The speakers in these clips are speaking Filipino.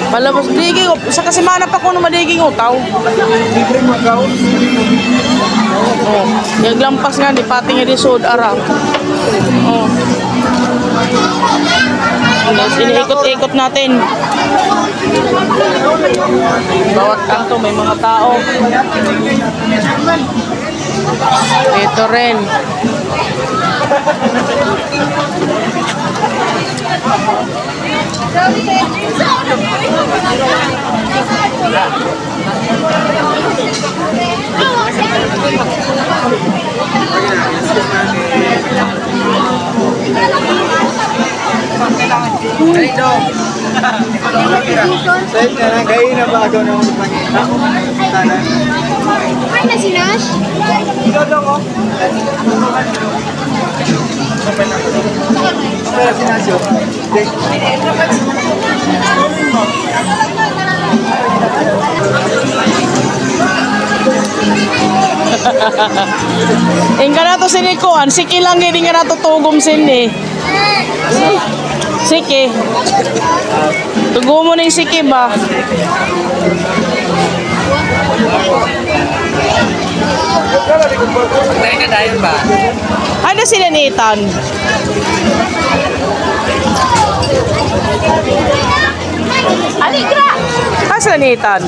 Palabas diging sa kasimana pa ko no madiging utaw. Oh, naglampas nga di pati nga di sud ara. Oh. Guys, iniikot-ikot natin. Bawat kanto may mga tao. Ito rin. Ay, na si Nash? Ingka na to sinikuan, siki lang hindi nga natutugom sini. Siki. Tugom mo na yung siki ba? Ano sila ni Ethan? Aligra! Ah, sila ni Ethan?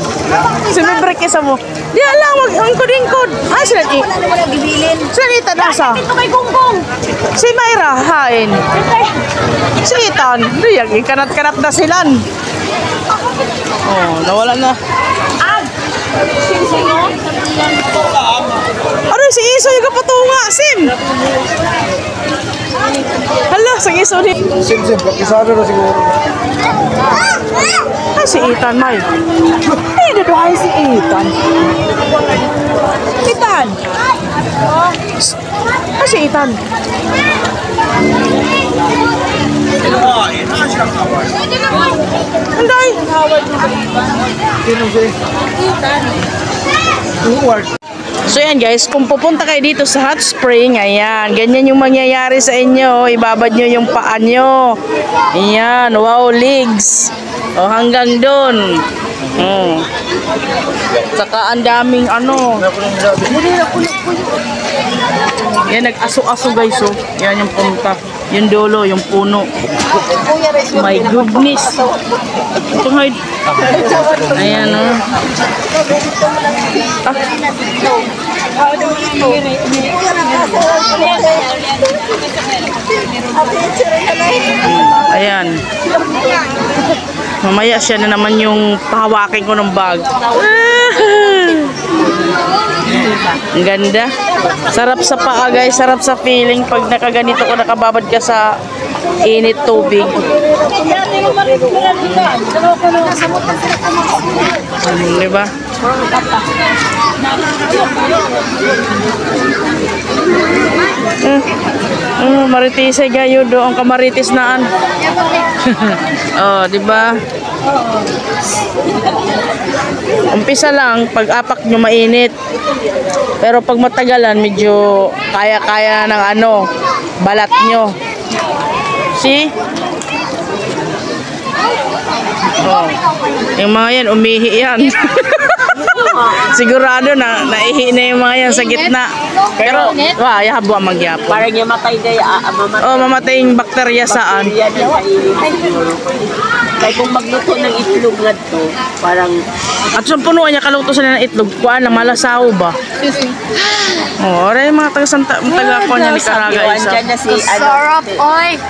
Sumibreak isa mo. Di alam, mag-angkod-ingkod. Ah, sila ni Ethan? Sila ni Ethan, asa? Ito may gunggong! Si Mayra, hain. Si Ethan, di yan, kanat-kanat na silan. Oh, nawala na. Sino? Ano, si Iso yung kapatunga, Sim! Hala, si Iso ni... Sim, pakisado na siguro. Ah, si Ethan, May. Eh, naduhay si Ethan. Ethan! Ah, si Ethan. Anday! So yan guys, kung pupunta kayo dito sa hot spring, ayan, ganyan yung mangyayari sa inyo. Ibabad nyo yung paa nyo. Ayan, wow, legs. O hanggang dun. Saka ang daming ano. Yan, nag-aso-aso guys. So, yan yung punta. Yung dulo, yung puno. My goodness. Ito nga. Ayan o. Ayan. Mamaya siya na naman yung pahawakin ko ng bag. Ang ganda. Sarap sa paa guys, sarap sa feeling pag nakaganito ko, nakababad ka sa init tubig. Diba? Maritisay gayo do ang kamaritis naan. Oh, diba? Umpisa lang pag apak nyo mainit. Pero pag matagalan medyo kaya-kaya ng ano, balat nyo. See? Oh. Yung mga yan, umihi yan. Sigurado na naihi na yung mga yan sa gitna. Pero, wah, yahabwa magyapon. Parang yung matay na mamatay. Oh, mamatay yung bakterya saan? Kaya kung magluto ng itlog na to, parang... At sa punuan niya, kaluto sila ng itlog, kuhaan na malasaw ba? Oh, oray mga taga-ko niya ni Caraga isa. Sarap, oy!